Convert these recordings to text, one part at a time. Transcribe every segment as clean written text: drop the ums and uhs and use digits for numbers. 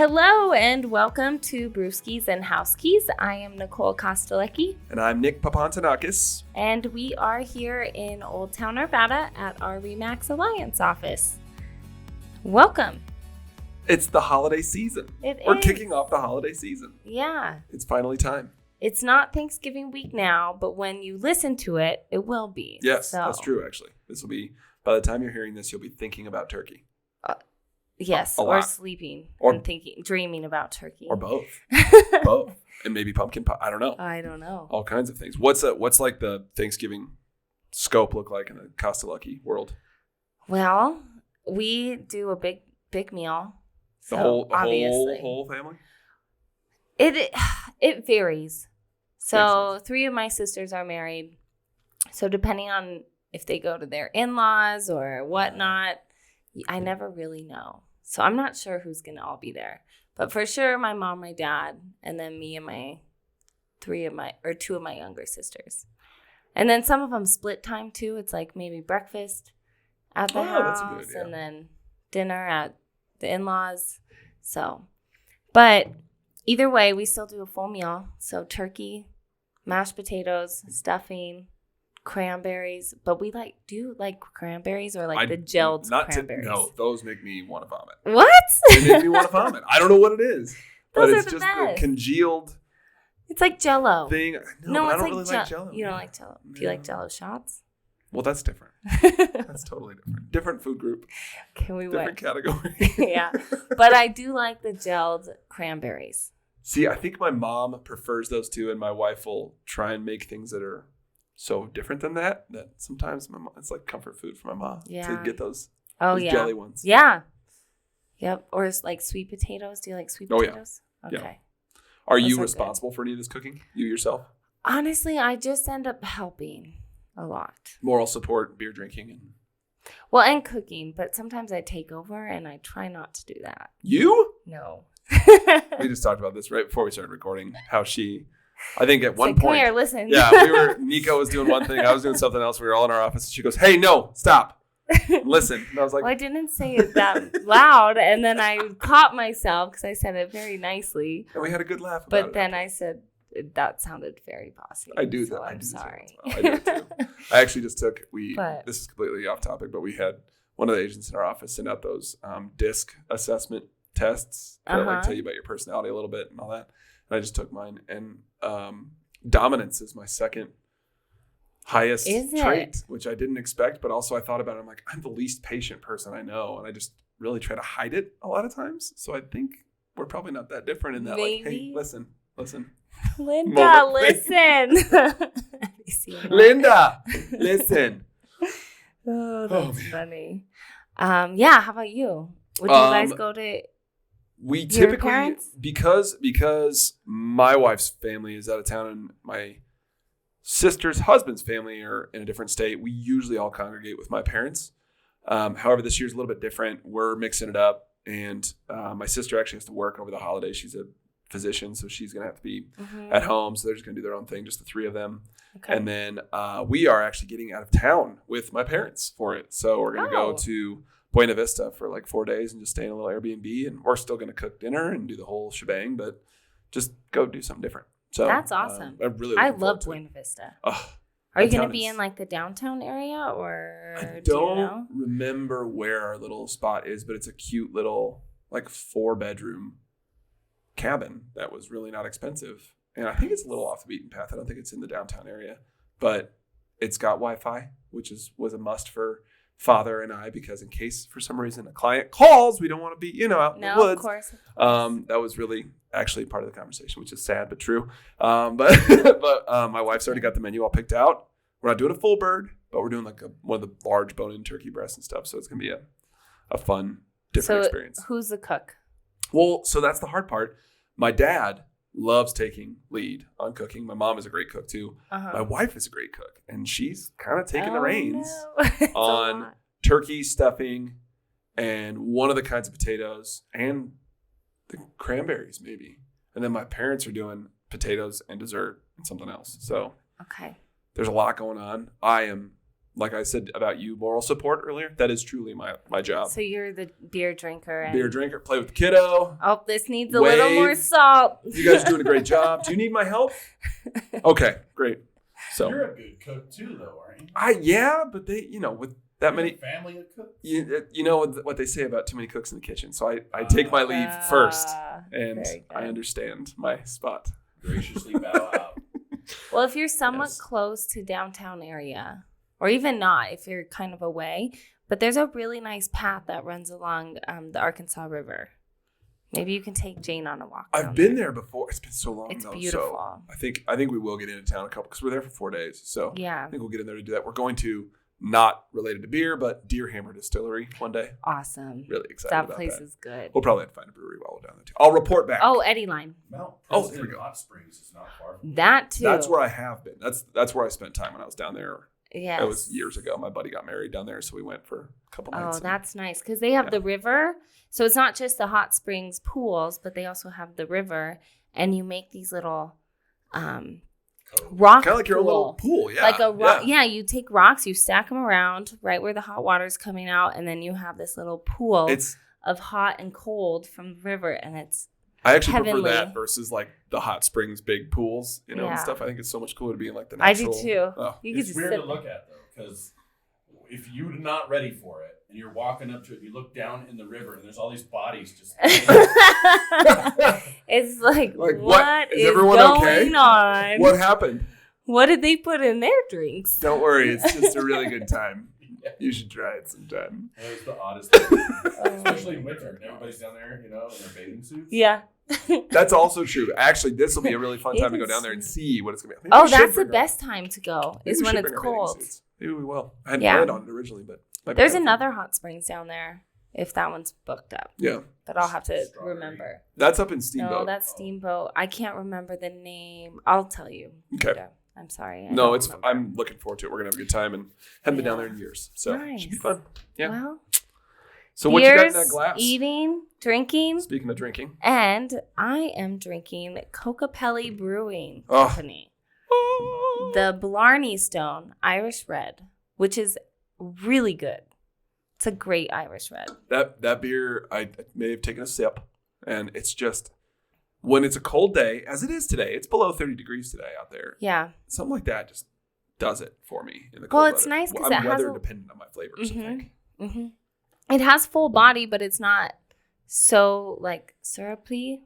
Hello and welcome to Brewskis and Housekeys. I am Nicole Kostelecki. And I'm Nick Papantanakis. And we are here in Old Town, Arvada at our RE/MAX Alliance office. Welcome. It's the holiday season. We're kicking off the holiday season. Yeah. It's finally time. It's not Thanksgiving week now, but when you listen to it, it will be. Yes, that's true, actually. This will be, by the time you're hearing this, you'll be thinking about turkey. Yes, or sleeping and dreaming about turkey. Or both. Both. And maybe pumpkin pie. I don't know. All kinds of things. What's like the Thanksgiving scope look like in the Kostelecki world? Well, we do a big meal. The whole family? It varies. So 3 of my sisters are married. So depending on if they go to their in-laws or whatnot, I never really know. So I'm not sure who's going to all be there. But for sure, my mom, my dad, and then me and my 2 of my younger sisters. And then some of them split time too. It's like maybe breakfast at the house, that's a good idea. And then dinner at the in-laws. So, but either way, we still do a full meal. So turkey, mashed potatoes, stuffing, cranberries, but do you like cranberries or like the gelled cranberries? No, those make me want to vomit. What? They make me want to vomit. I don't know what it is. Those but are it's the just best. the congealed. It's like Jello. Thing. No, I it's don't really like Jello. You don't like Jello. Do you like Jello shots? Well, that's different. That's totally different. Different food group. Different category. Yeah, but I do like the gelled cranberries. See, I think my mom prefers those two, and my wife will try and make things that are so different than that sometimes it's like comfort food for my mom to get those jelly ones. Yeah. Yep. Or it's like sweet potatoes. Do you like sweet potatoes? Yeah. Okay. Are you responsible for any of this cooking? You yourself? Honestly, I just end up helping a lot. Moral support, beer drinking. And cooking. But sometimes I take over and I try not to do that. You? No. We just talked about this right before we started recording, how I think at one point. Come here, listen. Yeah, Nico was doing one thing. I was doing something else. We were all in our office. And she goes, "Hey, no, stop. Listen." And I was like. Well, I didn't say it that loud. And then I caught myself because I said it very nicely. And we had a good laugh about it. But then I said, that sounded very bossy. I do. So I'm sorry. I do too. I actually just took, this is completely off topic, but we had one of the agents in our office send out those DISC assessment tests that tell you about your personality a little bit and all that. And I just took mine, and dominance is my second highest trait, which I didn't expect, but also I thought about it. I'm like, I'm the least patient person I know, and I just really try to hide it a lot of times. So I think we're probably not that different in that. Maybe. Like, hey, listen. Linda, listen. Linda, listen. Oh, that's funny. Yeah, how about you? Would you guys go to... We typically, because my wife's family is out of town and my sister's husband's family are in a different state, we usually all congregate with my parents. However, this year's a little bit different. We're mixing it up, and my sister actually has to work over the holidays. She's a physician, so she's going to have to be at home. So they're just going to do their own thing, just the 3 of them. Okay. And then we are actually getting out of town with my parents for it. So we're going to go to Buena Vista for like 4 days and just stay in a little Airbnb, and we're still going to cook dinner and do the whole shebang, but just go do something different. So that's awesome. I love Buena Vista. Are you going to be in like the downtown area, or I don't remember where our little spot is, but it's a cute little like 4-bedroom cabin that was really not expensive, and I think it's a little off the beaten path. I don't think it's in the downtown area, but it's got Wi-Fi, which was a must for Father and I, because in case for some reason a client calls, we don't want to be out in the woods. Of course. That was really actually part of the conversation, which is sad but true. But my wife's already got the menu all picked out. We're not doing a full bird, but we're doing like one of the large bone-in turkey breasts and stuff. So it's gonna be a fun, different experience. Who's the cook? Well, so that's the hard part. My dad loves taking lead on cooking. My mom is a great cook too. My wife is a great cook, and she's kind of taking the reins on turkey stuffing and one of the kinds of potatoes and the cranberries maybe. And then my parents are doing potatoes and dessert and something else. So there's a lot going on. I am like I said about you, moral support earlier. That is truly my job. So you're the beer drinker. Beer drinker, play with the kiddo. Oh, this needs a little more salt. You guys are doing a great job. Do you need my help? Okay, great. So you're a good cook too, though, aren't you? Yeah, but they, with that many family of cooks. You know what they say about too many cooks in the kitchen. So I take my leave first, and I understand my spot. Graciously bow out. Well, if you're somewhat close to downtown area, or even not, if you're kind of away, but there's a really nice path that runs along the Arkansas River. Maybe you can take Jane on a walk. I've been there before. It's been so long. It's though, beautiful. So I think we will get into town a couple because we're there for 4 days. So yeah, I think we'll get in there to do that. We're going to not related to beer, but Deer Hammer Distillery one day. Awesome. Really excited about that. That place is good. We'll probably have to find a brewery while we're down there too. I'll report back. Oh, Eddie Line. There we go. Hot Springs is not far from that too. That's where I have been. That's where I spent time when I was down there. Yes. It was years ago. My buddy got married down there, so we went for a couple nights. Oh, that's nice because they have the river. So it's not just the hot springs pools, but they also have the river, and you make these little rock, kind of like your own little pool, like a rock. Yeah, you take rocks, you stack them around right where the hot water's coming out, and then you have this little pool of hot and cold from the river, and it's I actually heavenly. prefer that versus like the hot springs big pools, and stuff. I think it's so much cooler to be in like the natural. I do too. Oh. It's weird to look at though, because if you're not ready for it and you're walking up to it, you look down in the river and there's all these bodies just. It's like what is everyone going on? What happened? What did they put in their drinks? Don't worry, it's just a really good time. You should try it sometime. It was the oddest thing. Especially in winter. And everybody's down there, in their bathing suits. Yeah. That's also true. Actually, this will be a really fun time to go down there and see what it's going to be. Oh, that's the best time to go, is when it's cold. Maybe we will. I hadn't planned on it originally, but... There's another hot springs down there, if that one's booked up. Yeah. But I'll have to remember. That's up in Steamboat. No, that's Steamboat. I can't remember the name. I'll tell you. Okay. Yeah. I'm sorry. I'm looking forward to it. We're going to have a good time and haven't been down there in years. So it should be fun. Yeah. Well, so what you got in that glass? Eating, drinking. Speaking of drinking. And I am drinking Kokopelli Brewing Company. The Blarney Stone Irish Red, which is really good. It's a great Irish Red. That beer, I may have taken a sip, and it's just... When it's a cold day, as it is today, it's below 30 degrees today out there. Yeah. Something like that just does it for me in the cold weather. Well, it's nice because I'm weather dependent on my flavors, I think. Mm-hmm. It has full body, but it's not so, like, syrupy,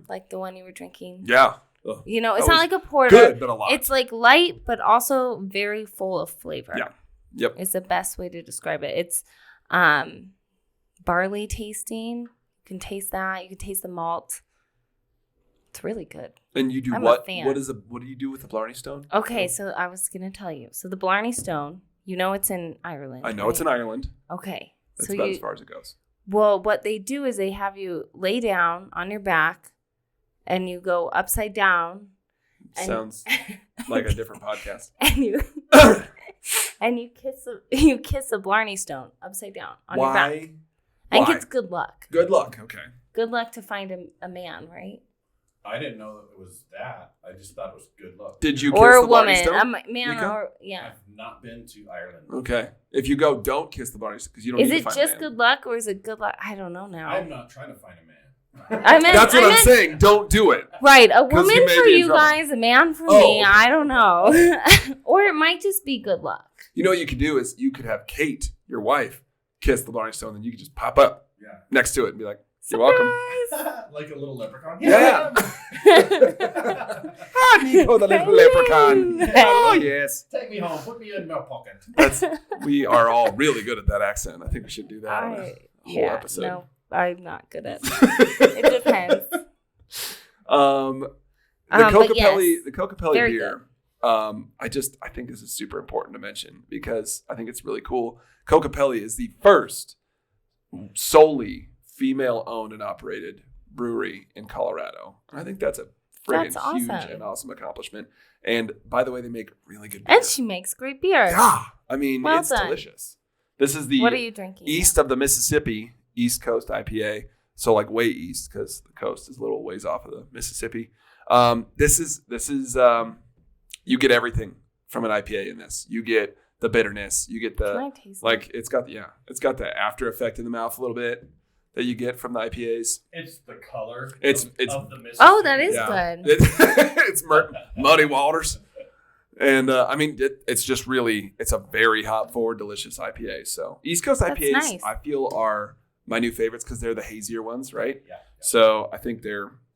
like the one you were drinking. Yeah. Ugh. It's not like a porter. Good, but a lot. It's, like, light, but also very full of flavor. Yeah. Yep. It's the best way to describe it. It's barley tasting. You can taste that. You can taste the malt. It's really good. And you do what? What do you do with the Blarney Stone? Okay, so I was going to tell you. So the Blarney Stone, it's in Ireland. I know it's in Ireland. Okay. That's about as far as it goes. Well, what they do is they have you lay down on your back and you go upside down. Sounds like a different podcast. And you kiss the Blarney Stone upside down on your back. Why? I think it's good luck. Good luck. Okay. Good luck to find a man, right? I didn't know that it was that. I just thought it was good luck. Did you kiss the Blarney Stone? Or a woman, a man, Nico? or yeah. I've not been to Ireland. Okay. If you go, don't kiss the Blarney Stone because you don't. Is it just good luck or is it good luck? I don't know now. I'm not trying to find a man. That's what I'm saying. Don't do it. Right, a woman for you guys, a man for me. I don't know. Or it might just be good luck. You know what you could do is you could have Kate, your wife, kiss the Blarney Stone, and you could just pop up next to it and be like, "You're welcome." Like a little leprechaun. Yeah. Nico, the little leprechaun. Oh yes. Take me home. Put me in my pocket. We are all really good at that accent. I think we should do that on a whole episode. No, I'm not good at it. It depends. The Kokopelli beer. I think this is super important to mention because I think it's really cool. Kokopelli is the first solely female-owned and operated brewery in Colorado. And I think that's a friggin' huge and awesome accomplishment. And by the way, they make really good beer. And she makes great beer. Yeah. I mean, it's delicious. This is the what are you drinking? East of the Mississippi East Coast IPA. So like way east because the coast is a little ways off of the Mississippi. This is you get everything from an IPA in this. You get the bitterness. You get the Can I taste like it's got the after effect in the mouth a little bit that you get from the IPAs. It's the color. It's of the Mississippi. Oh, that is good. It's muddy waters. And I mean, it's just really, it's a very hop forward, delicious IPA. So East Coast IPAs, nice. I feel are my new favorites because they're the hazier ones, right? Yeah. So I think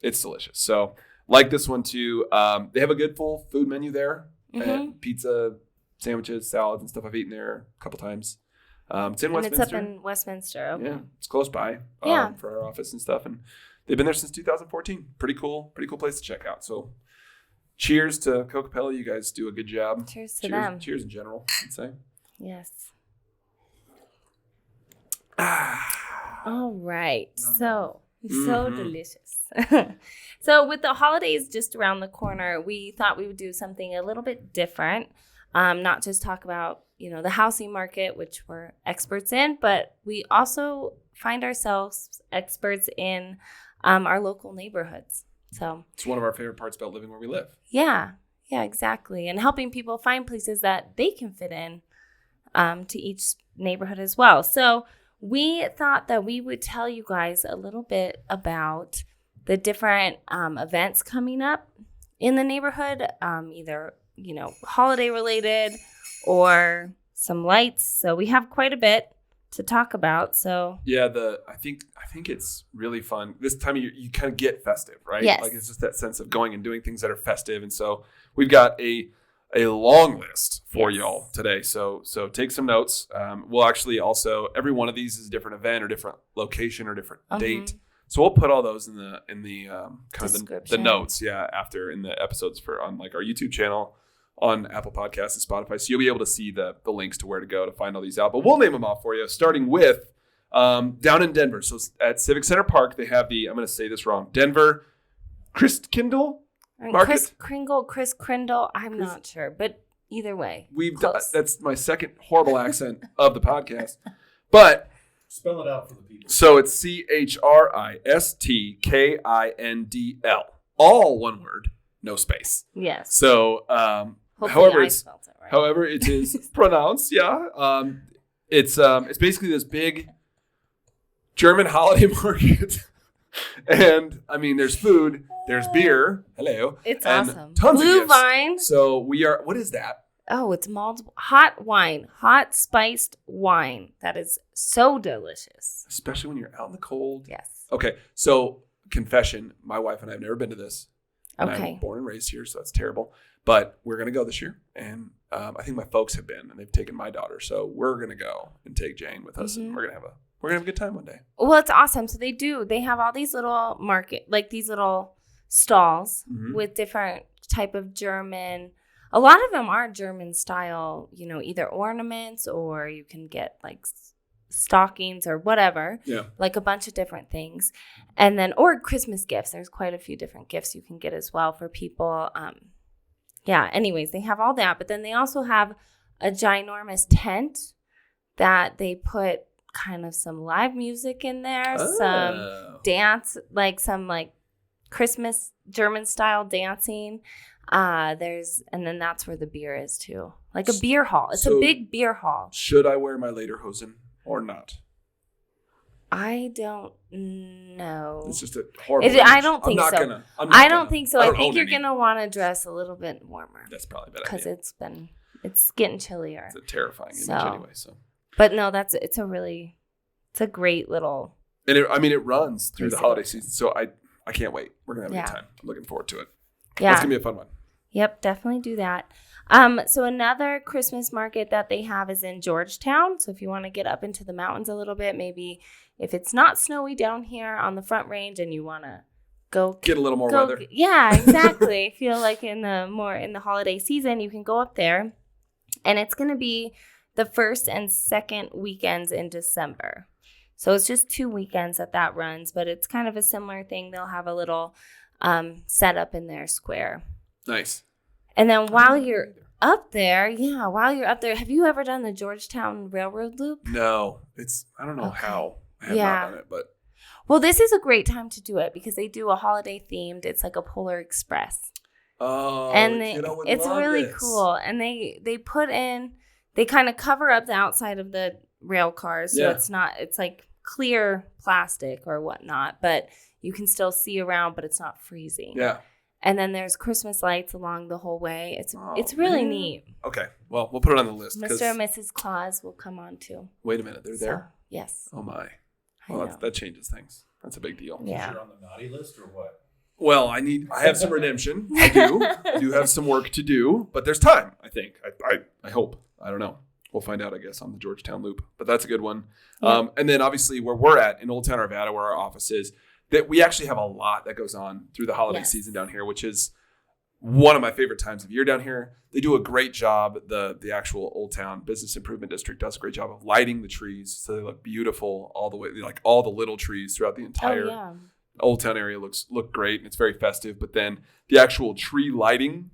it's delicious. So like this one too. They have a good full food menu there. And pizza, sandwiches, salads, and stuff. I've eaten there a couple times. It's in Westminster. It's up in Westminster. Okay. Yeah, it's close by for our office and stuff. And they've been there since 2014. Pretty cool place to check out. So cheers to Kokopelli. You guys do a good job. Cheers to them. Cheers in general, I'd say. Yes. All right. So delicious. So with the holidays just around the corner, we thought we would do something a little bit different. Not just talk about, the housing market, which we're experts in, but we also find ourselves experts in our local neighborhoods. So it's one of our favorite parts about living where we live. Yeah, exactly. And helping people find places that they can fit in to each neighborhood as well. So we thought that we would tell you guys a little bit about the different events coming up in the neighborhood, either, holiday related or some lights. So we have quite a bit to talk about. So yeah, I think it's really fun. This time of year, you kind of get festive, right? Yes. Like it's just that sense of going and doing things that are festive. And so we've got a long list for y'all today. So take some notes. We'll actually also, every one of these is a different event or different location or different date. So we'll put all those in the kind of the notes, after in the episodes on like our YouTube channel, on Apple Podcasts and Spotify. So you'll be able to see the links to where to go to find all these out. But we'll name them off for you, starting with down in Denver. So at Civic Center Park, they have I'm going to say this wrong, Denver Christkindl Market? Chris Crindle. I'm not sure, but either way. That's my second horrible accent of the podcast. But spell it out for the people. So it's CHRISTKINDL. All one word, no space. Yes. So however it is pronounced, it's basically this big German holiday market. And I mean, there's food, there's beer. Hello. It's awesome. Tons Blue of gifts. Vine. So what is that? Oh, it's multiple hot wine, hot spiced wine. That is so delicious. Especially when you're out in the cold. Yes. Okay. So confession, my wife and I have never been to this. And okay. I'm born and raised here, so that's terrible. But we're going to go this year. And I think my folks have been, and they've taken my daughter. So we're going to go and take Jane with us, and we're going to have a good time one day. Well, it's awesome. So they have all these little these little stalls with different type of German. A lot of them are German style, either ornaments or you can get like stockings or whatever. Yeah. Like a bunch of different things. And then, or Christmas gifts. There's quite a few different gifts you can get as well for people. Anyways, they have all that. But then they also have a ginormous tent that they put kind of some live music in there, some dance, some Christmas German style dancing. And then that's where the beer is too, like a beer hall. It's a big beer hall. Should I wear my lederhosen or not? I don't know. It's just a horrible. I don't think so. I don't think so. I think you're gonna want to dress a little bit warmer. That's probably a bad idea. Because it's getting chillier. It's a terrifying image anyway. So, but no, it's a great little. And it runs through the holiday season, so I can't wait. We're gonna have a good time. I'm looking forward to it. Yeah, it's gonna be a fun one. Yep, definitely do that. So another Christmas market that they have is in Georgetown. So if you want to get up into the mountains a little bit, maybe if it's not snowy down here on the Front Range and you want to go get a little more weather. Yeah, exactly. Feel like in the holiday season, you can go up there, and it's going to be the first and second weekends in December. So it's just 2 weekends that runs, but it's kind of a similar thing. They'll have a little setup in their square. Nice. And then while you're up there, have you ever done the Georgetown Railroad Loop? No, I don't know how. I have not done it, but. Well, this is a great time to do it because they do a holiday themed. It's like a Polar Express. Oh, and it's really cool. And they put in they kind of cover up the outside of the rail cars. So it's like clear plastic or whatnot, but you can still see around, but it's not freezing. Yeah. And then there's Christmas lights along the whole way. It's really neat. Okay. Well, we'll put it on the list. Mr. and Mrs. Claus will come on too. Wait a minute. They're there? Yes. Oh, my. Well, that changes things. That's a big deal. Yeah. You're on the naughty list or what? Well, I have some redemption. I do. I do have some work to do, but there's time, I think. I hope. I don't know. We'll find out, I guess, on the Georgetown loop. But that's a good one. Yeah. And then obviously where we're at in Old Town Arvada, where our office is, that we actually have a lot that goes on through the holiday season down here, which is one of my favorite times of year down here. They do a great job. The actual Old Town Business Improvement District does a great job of lighting the trees so they look beautiful all the way, like all the little trees throughout the entire Old Town area look great, and it's very festive. But then the actual tree lighting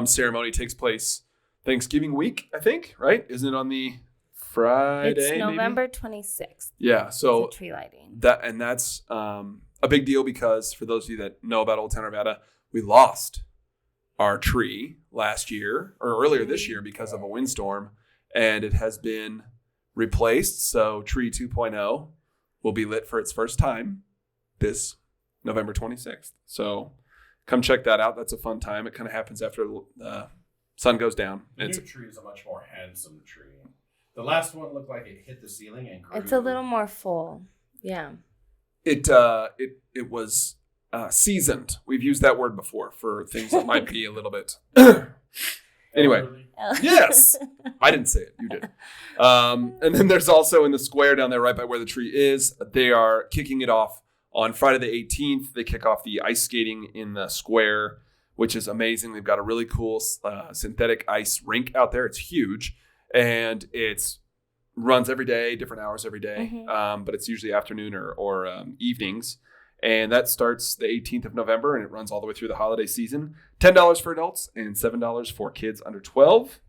ceremony takes place Thanksgiving week, I think, right? Isn't it on the Friday? It's November 26th. Yeah, so tree lighting. That's a big deal because for those of you that know about Old Town Arvada, we lost our tree last year or earlier this year because of a windstorm, and it has been replaced. So Tree 2.0 will be lit for its first time this November 26th. So come check that out. That's a fun time. It kind of happens after the sun goes down. The new tree is a much more handsome tree. The last one looked like it hit the ceiling and grew. It's a little more full. Yeah. It was seasoned. We've used that word before for things that might be a little bit. Anyway, yes, I didn't say it. You did. And then there's also in the square down there, right by where the tree is, they are kicking it off on Friday the 18th. They kick off the ice skating in the square, which is amazing. They've got a really cool synthetic ice rink out there. It's huge, and it's runs every day, different hours every day, but it's usually afternoon or evenings. And that starts the 18th of November, and it runs all the way through the holiday season. $10 for adults and $7 for kids under 12.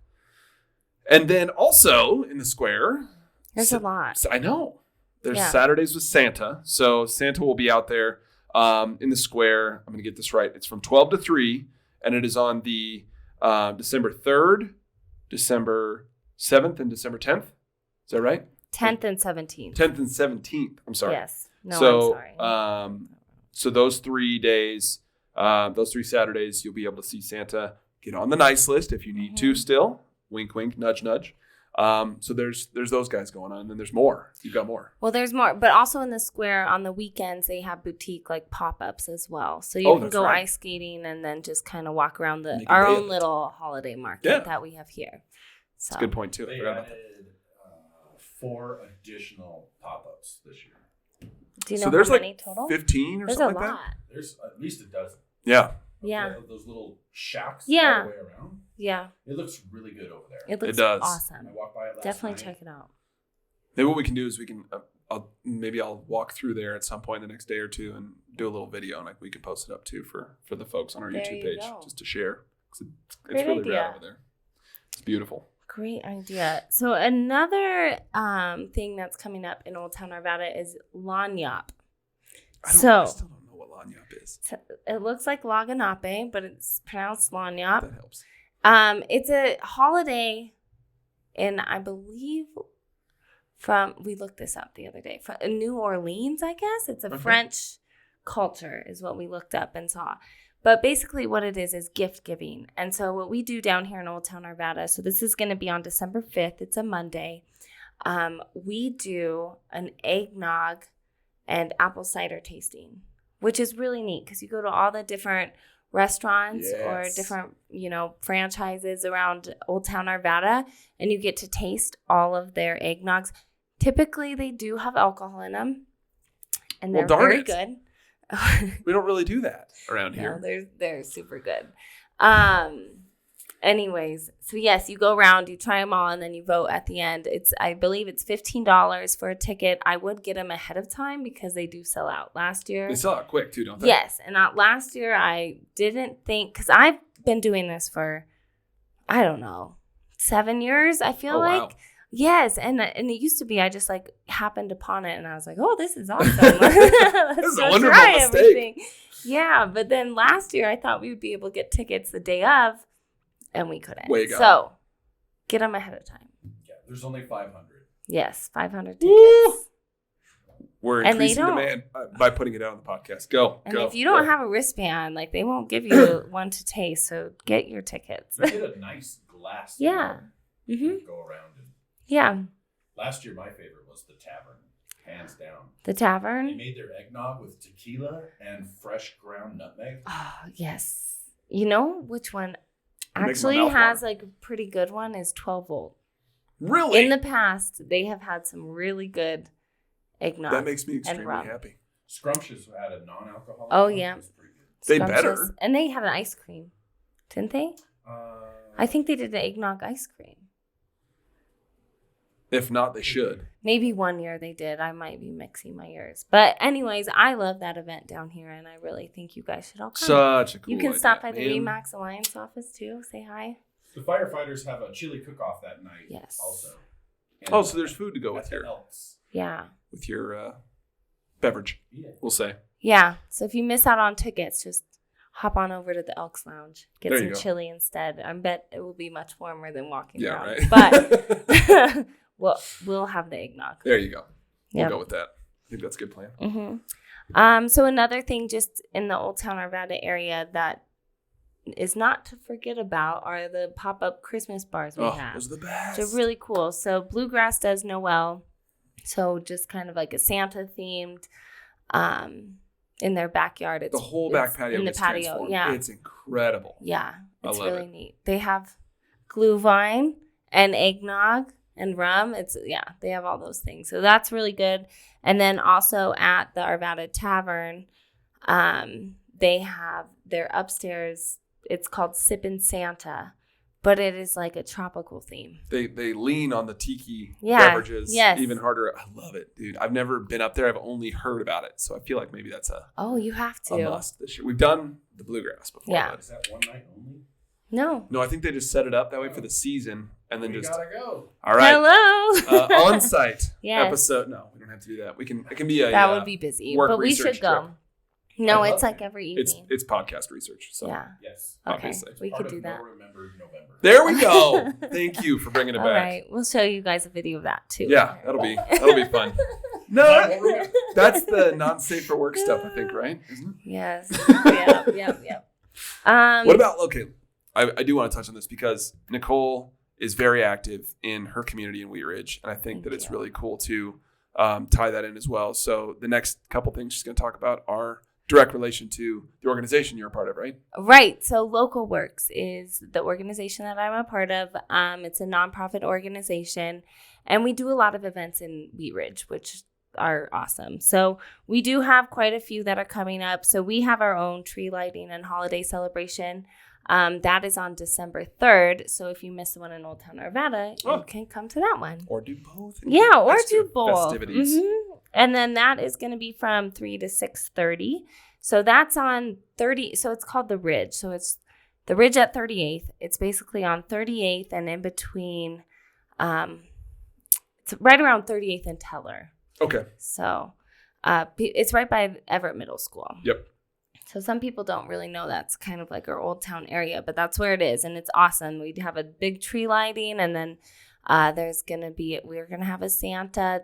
And then also in the square. There's a lot. I know. There's Saturdays with Santa. So Santa will be out there in the square. I'm going to get this right. It's from 12 to 3, and it is on the December 3rd, December 7th, and December 10th. Is that right? 10th and 17th. 10th and 17th. I'm sorry. Yes. No, I'm sorry. So those 3 days, those 3 Saturdays, you'll be able to see Santa. Get on the nice list if you need to still. Wink, wink, nudge, nudge. So there's those guys going on. And then there's more. You've got more. Well, there's more. But also in the square on the weekends, they have boutique like pop-ups as well. So you can go ice skating and then just kind of walk around our own little holiday market that we have here. So. That's a good point, too. They added 4 additional pop-ups this year. Do you know how many total? 15 or something like that? There's at least a dozen. Yeah. Yeah. Those little shacks all the way around. Yeah. It looks really good over there. It does. Awesome. I walked by it last Definitely night. check it out. Maybe what we can do is we can, I'll walk through there at some point the next day or two and do a little video, and we can post it up too for the folks on our YouTube page just to share. It's really rad over there. It's beautiful. Great idea. So another thing that's coming up in Old Town Arvada is Lanyap. I still don't know what Lanyap is. So it looks like Laganape, but it's pronounced Lanyap. That helps. It's a holiday in, I believe, we looked this up the other day, from New Orleans, I guess. It's a French culture is what we looked up and saw. But basically what it is gift giving. And so what we do down here in Old Town Arvada, so this is going to be on December 5th. It's a Monday. We do an eggnog and apple cider tasting, which is really neat because you go to all the different restaurants or different, franchises around Old Town Arvada, and you get to taste all of their eggnogs. Typically, they do have alcohol in them, and they're very good. We don't really do that around here. No, they're super good. Anyways, so yes, you go around, you try them all, and then you vote at the end. I believe it's $15 for a ticket. I would get them ahead of time because they do sell out. Last year, they sell out quick too, don't they? Yes, and last year I didn't think, because I've been doing this for, I don't know, 7 years. I feel like. Wow. Yes, and it used to be I just happened upon it, and I was like, "Oh, this is awesome! This is a wonderful mistake." Everything. Yeah, but then last year I thought we would be able to get tickets the day of, and we couldn't. So Get them ahead of time. Yeah, there's only 500. Yes, 500 tickets. Woo! We're increasing demand by putting it out on the podcast. And if you don't have a wristband, like they won't give you one to taste. So get your tickets. You get a nice glass. Yeah. Mm-hmm. Go around. Yeah. Last year, my favorite was the Tavern, hands down. The Tavern? They made their eggnog with tequila and fresh ground nutmeg. Oh, yes. You know which one actually has like a pretty good one is 12 Volt. Really? In the past, they have had some really good eggnog. That makes me extremely happy. Scrumptious had a non-alcoholic. Oh, yeah. They better. And they had an ice cream, didn't they? I think they did the eggnog ice cream. If not, they should. Maybe one year they did. I might be mixing my years. But anyways, I love that event down here, and I really think you guys should all come. Such a cool You can idea, stop by the Remax Alliance office, too. Say hi. The firefighters have a chili cook-off that night. Yes. Also. And so there's food to go with your with your beverage. Yeah. We'll say. Yeah. So if you miss out on tickets, just hop on over to the Elks Lounge. Get some chili instead. I bet it will be much warmer than walking around. Right. But we'll have the eggnog. There you go. We'll go with that. I think that's a good plan. Mm-hmm. So another thing just in the Old Town Arvada area that is not to forget about are the pop-up Christmas bars we have. Those are the best. They're really cool. So Bluegrass does Noel. So just kind of like a Santa themed in their backyard. The whole back patio in the patio. Transformed. Yeah. It's incredible. Yeah. It's really neat. They have glühwein and eggnog and rum. They have all those things. So that's really good. And then also at the Arvada Tavern, they have their upstairs. It's called Sippin' Santa, but it is like a tropical theme. They lean on the tiki beverages even harder. I love it, dude. I've never been up there. I've only heard about it. So I feel like maybe that's you have to. A must this year. We've done the Bluegrass before. Yeah. But is that one night only? No, I think they just set it up that way for the season and then we gotta go. All right. Hello. On-site episode. No, we don't have to do that. It can be that would be busy, but we should go. Trip. No, it's like every evening. It's podcast research. So yes, obviously we could do that. November. There we go. Thank you for bringing it back. All right, we'll show you guys a video of that too. Yeah, that'll be fun. No, that's the not safe for work stuff, I think, right? Isn't it? Yes. Yep. What about I do want to touch on this because Nicole is very active in her community in Wheat Ridge, and I think that it's really cool to tie that in as well. So the next couple things she's going to talk about are direct relation to the organization you're a part of, right? Right. So Local Works is the organization that I'm a part of. It's a nonprofit organization, and we do a lot of events in Wheat Ridge, which are awesome. So we do have quite a few that are coming up. So we have our own tree lighting and holiday celebration. That is on December 3rd. So if you miss the one in Old Town Arvada, you can come to that one. Or do both. Yeah, or do both. Festivities. Mm-hmm. And then that is going to be from 3 to 6:30. So that's on 30. So it's called The Ridge. So it's The Ridge at 38th. It's basically on 38th and in between. It's right around 38th and Teller. Okay. So it's right by Everett Middle School. Yep. So some people don't really know that's kind of like our Old Town area, but that's where it is. And it's awesome. We have a big tree lighting, and then we're going to have a Santa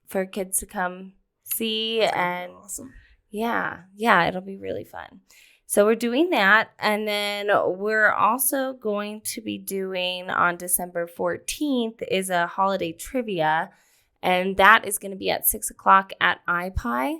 for kids to come see. And awesome. Yeah, it'll be really fun. So we're doing that. And then we're also going to be doing on December 14th is a holiday trivia. And that is going to be at 6:00 at iPie.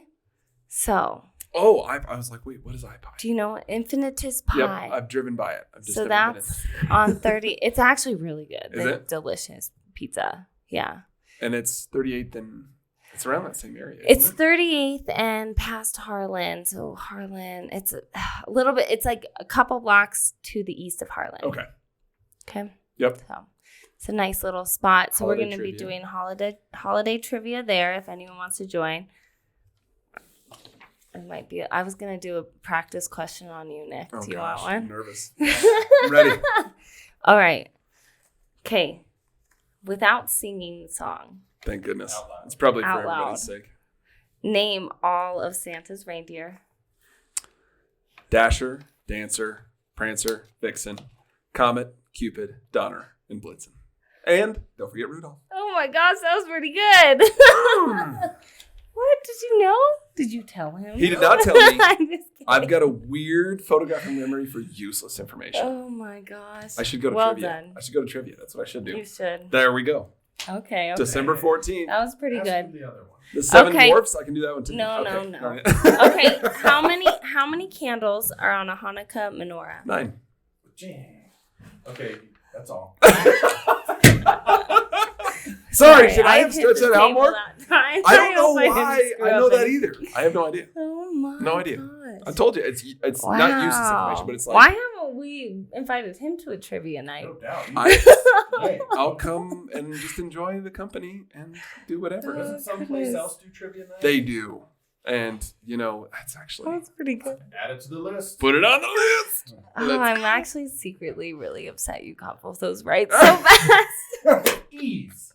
So. Oh, I was like, wait, what is iPie? Do you know Infinitus Pie? Yep, I've driven by it. So that's on 30. It's actually really good. Is it? Delicious pizza. Yeah. And it's 38th and it's around that same area. It's 38th and past Harlan. So Harlan, it's a little bit, it's like a couple blocks to the east of Harlan. Okay. Yep. So it's a nice little spot. So Holiday we're going to be doing holiday trivia there if anyone wants to join. I was going to do a practice question on you, Nick. Oh, do you want one? I'm nervous. I'm ready. All right. Okay. Without singing the song. Thank goodness. It's probably for everybody's sake. Name all of Santa's reindeer. Dasher, Dancer, Prancer, Vixen, Comet, Cupid, Donner, and Blitzen. And don't forget Rudolph. Oh my gosh, that was pretty good. What? Did you know? Did you tell him? He did not tell me. I'm just kidding. I've got a weird photographic memory for useless information. Oh my gosh. I should go to trivia. Done. I should go to trivia. That's what I should do. You should. There we go. Okay. December 14th. That was pretty good. The other one. The Seven Dwarfs. I can do that one too. No. Okay. Okay. How many candles are on a Hanukkah menorah? 9. Okay, that's all. Sorry, should I have stretched that out more? I don't know why I know that either. I have no idea. Oh my No idea. gosh. I told you it's not useless information, but it's like why haven't we invited him to a trivia night? No doubt. I'll come and just enjoy the company and do whatever. Doesn't someplace else do trivia night? They do. And, that's actually... That's pretty good. Add it to the list. Put it on the list. Oh, I'm actually secretly really upset you got both those right so fast. Ease.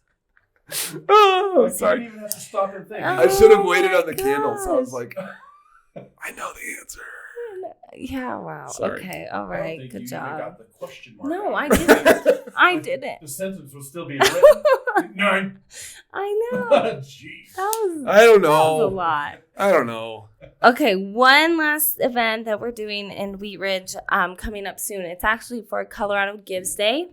Oh, I sorry. didn't even have to stop and think. I should have waited my on the candles. I was gosh. like, I know the answer. Yeah, wow. Sorry. Okay, all I don't right, think good you even job. got the question mark No, out. I didn't. I didn't. The sentence was still being written. 9. I know. Jeez. I don't That was a know. lot. I don't know. Okay, one last event that we're doing in Wheat Ridge coming up soon. It's actually for Colorado Gives Day,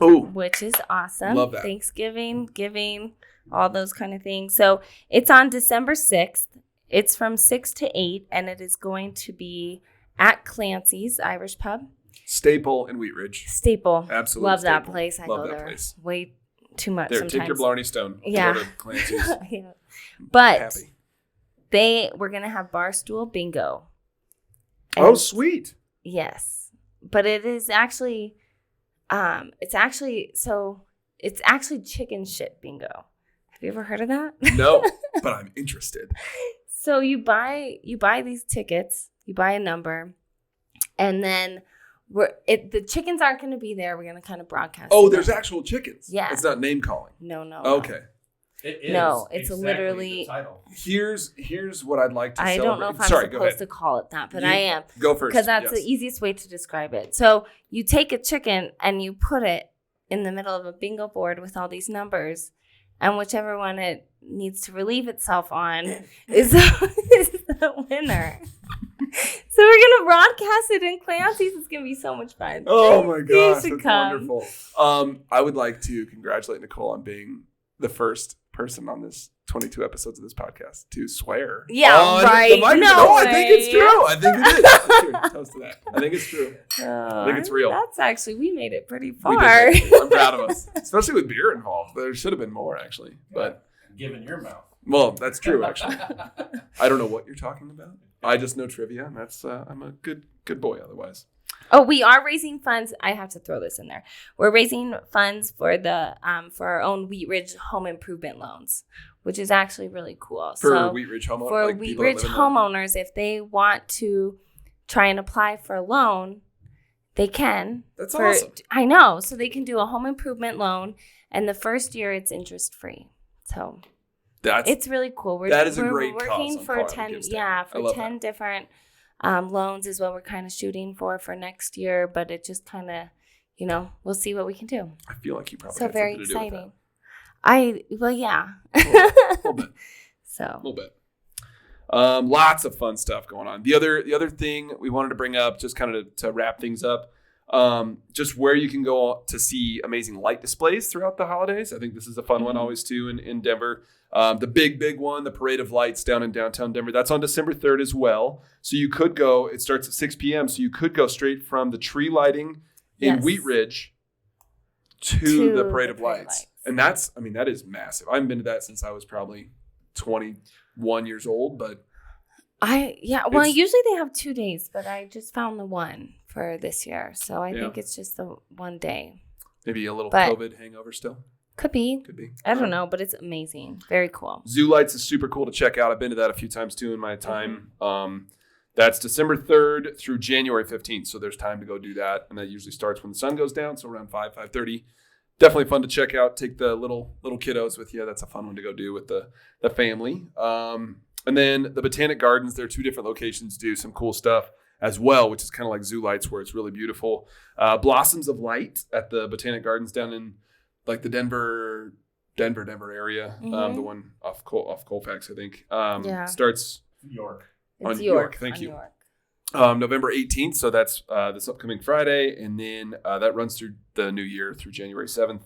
Oh, which is awesome. Love that. Thanksgiving, giving, all those kind of things. So it's on December 6th. It's from 6 to 8, and it is going to be at Clancy's Irish Pub. Staple in Wheat Ridge. Staple. Absolutely. Love that staple. place. I Love go that there place. way too much There, sometimes. take your Blarney Stone. Yeah. Go to Clancy's. Yeah. But Happy. we're going to have Barstool Bingo. Oh, And- sweet. Yes. But it is actually, it's actually chicken shit bingo. Have you ever heard of that? No, but I'm interested. So you buy these tickets, you buy a number, and then the chickens aren't going to be there. We're going to kind of broadcast. Oh, them. there's actual chickens. Yeah. It's not name calling. No. Okay. It is. No, it's exactly literally- the title. Here's what I'd like to I celebrate. don't know if I'm Sorry, go supposed ahead. to call it that, but You I am. Go first. Because that's yes. the easiest way to describe it. So you take a chicken and you put it in the middle of a bingo board with all these numbers, and whichever one it needs to relieve itself on is the winner. So we're going to broadcast it in Clancy's. It's going to be so much fun. Oh my You gosh, should that's come. wonderful. I would like to congratulate Nicole on being the first person on this 22 episodes of this podcast to swear. Yeah, on right. the microphone. No I think it's way. true. I think it is. That's true. Toast to that. I think it's true. I think it's real. That's actually, we made it pretty We far. did make it. I'm proud of us, especially with beer involved. There should have been more actually, but Given your mouth. well, that's true actually. I don't know what you're talking about. I just know trivia, and that's I'm a good boy otherwise. Oh, we are raising funds. I have to throw this in there. We're raising funds for the for our own Wheat Ridge home improvement loans, which is actually really cool. For Wheat Ridge homeowners, for Wheat Ridge homeowners, if they want to try and apply for a loan, they can. That's awesome. I know. So they can do a home improvement loan, and the first year it's interest free. So it's really cool. That is a we're great working cause on for Colorado 10. Gives Day. Yeah, I for love 10 that. different loans is what we're kind of shooting for next year. But it just kind of, we'll see what we can do. I feel like you probably So had very something to do with exciting. that. A little bit. So A little bit. Lots of fun stuff going on. The other thing we wanted to bring up, just kind of to wrap things up, just where you can go to see amazing light displays throughout the holidays. I think this is a fun one always too in Denver. The big one, the Parade of Lights down in downtown Denver. That's on December 3rd as well. So you could go, it starts at 6 p.m. So you could go straight from the tree lighting in Yes. Wheat Ridge to the Parade of Lights. And that is massive. I haven't been to that since I was probably 21 years old, but usually they have 2 days, but I just found the one for this year. So I think it's just the one day. maybe a little But- COVID hangover still. Could be. Could be. I don't know, but it's amazing. Very cool. Zoo Lights is super cool to check out. I've been to that a few times too in my time. That's December 3rd through January 15th. So there's time to go do that. And that usually starts when the sun goes down. So around 5:30. Definitely fun to check out. Take the little kiddos with you. That's a fun one to go do with the family. And then the Botanic Gardens, there are 2 different locations to do some cool stuff as well, which is kind of like Zoo Lights where it's really beautiful. Blossoms of Light at the Botanic Gardens down in like the Denver area, the one off Colfax, I think. Starts York. On York. Thank you. November 18th, so that's this upcoming Friday, and then that runs through the new year through January 7th.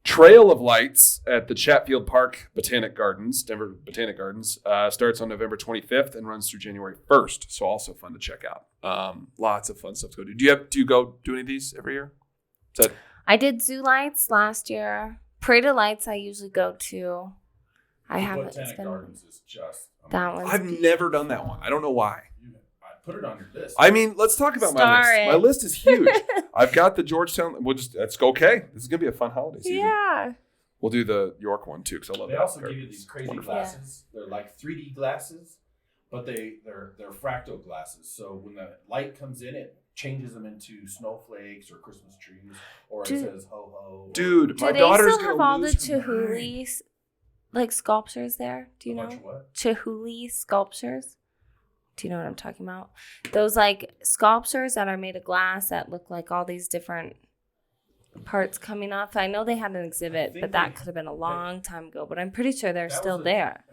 Trail of Lights at the Chatfield Park Denver Botanic Gardens, starts on November 25th and runs through January 1st. So also fun to check out. Lots of fun stuff to go do. Do you go do any of these every year? I did Zoo Lights last year. Parade of Lights I usually go to. I haven't. Botanic Gardens is just that one. I've never done that one. I don't know why. Put it on your list. I mean, let's talk about my list. My list is huge. I've got the Georgetown. That's okay. This is gonna be a fun holiday season. Yeah. We'll do the York one too, because I love that. They also give you these crazy glasses. Yeah. They're like 3D glasses, but they're fractal glasses. So when the light comes in, it changes them into snowflakes or Christmas trees, or it says ho ho. Dude, my daughter's gonna have all the Chihuly like sculptures there? Do you know? What? Chihuly sculptures. Do you know what I'm talking about? Those like sculptures that are made of glass that look like all these different parts coming off. I know they had an exhibit, but that could have been a long time ago. But I'm pretty sure they're still there.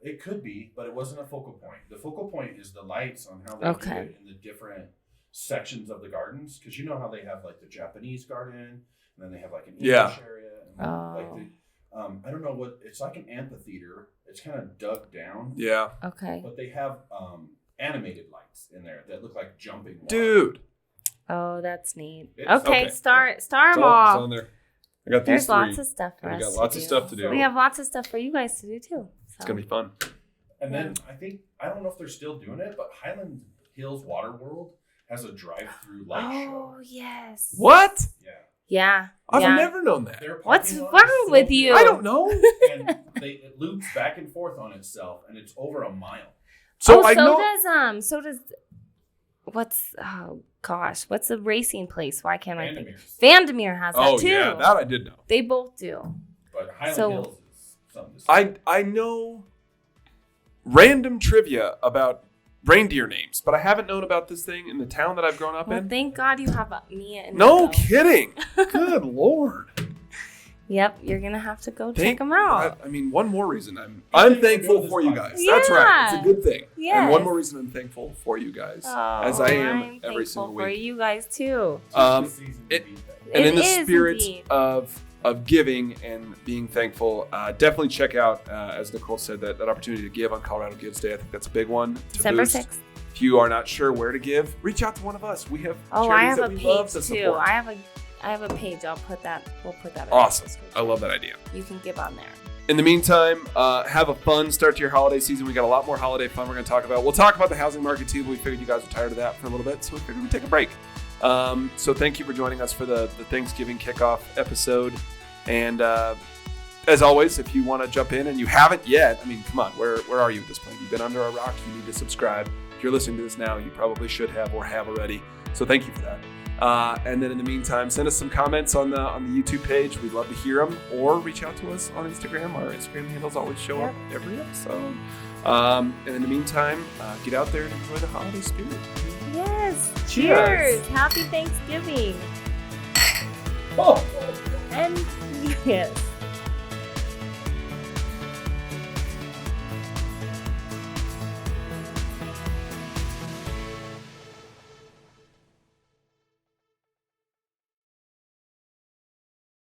It could be, but it wasn't a focal point. The focal point is the lights on how they do it in the different sections of the gardens. Because you know how they have like the Japanese garden, and then they have like an English area. And like I don't know what it's like, an amphitheater. It's kind of dug down. Yeah. Okay. But they have animated lights in there that look like jumping water. Dude. Oh, that's neat. Okay, star them all. It's on there. I got There's these 3. lots of stuff for us. We got lots of stuff to do. We have lots of stuff for you guys to do too. So. It's gonna be fun. And then I don't know if they're still doing it, but Highland Hills Water World has a drive-through light show. Oh yes. What? Yeah. Yeah. I've never known that. What's wrong with you? I don't know. And it loops back and forth on itself, and it's over a mile. So what's the racing place? Why can't I think? Vandermeer has that too. Oh yeah, that I did know. They both do. But Highland Hills is something. I know random trivia about reindeer names, but I haven't known about this thing in the town that I've grown up in. Thank God you have Mia and No Nico. Kidding. Good Lord. Yep, you're gonna have to go check them out. I mean, one more reason I'm thankful for you guys. Yeah. That's right. It's a good thing. Yes. And one more reason I'm thankful for you guys, as I am every single week. For you guys too. And in the spirit of giving and being thankful, definitely check out, as Nicole said, that opportunity to give on Colorado Gives Day. I think that's a big one. December 6th. If you are not sure where to give, reach out to one of us. We have I have that a we page love to too. support. I have a page. We'll put that. Awesome. I love that idea. You can give on there. In the meantime, have a fun start to your holiday season. We got a lot more holiday fun we're going to talk about. We'll talk about the housing market too, but we figured you guys were tired of that for a little bit, so we figured we'd take a break. So thank you for joining us for the Thanksgiving kickoff episode. And as always, if you want to jump in and you haven't yet, I mean, come on, where are you at this point? You've been under a rock. You need to subscribe. If you're listening to this now, you probably should have or have already. So thank you for that. And then in the meantime, send us some comments on the YouTube page. We'd love to hear them, or reach out to us on Instagram. Our Instagram handles always show up every episode. And in the meantime, get out there and enjoy the holiday spirit. Yes. Cheers. Happy Thanksgiving. Oh. And yes.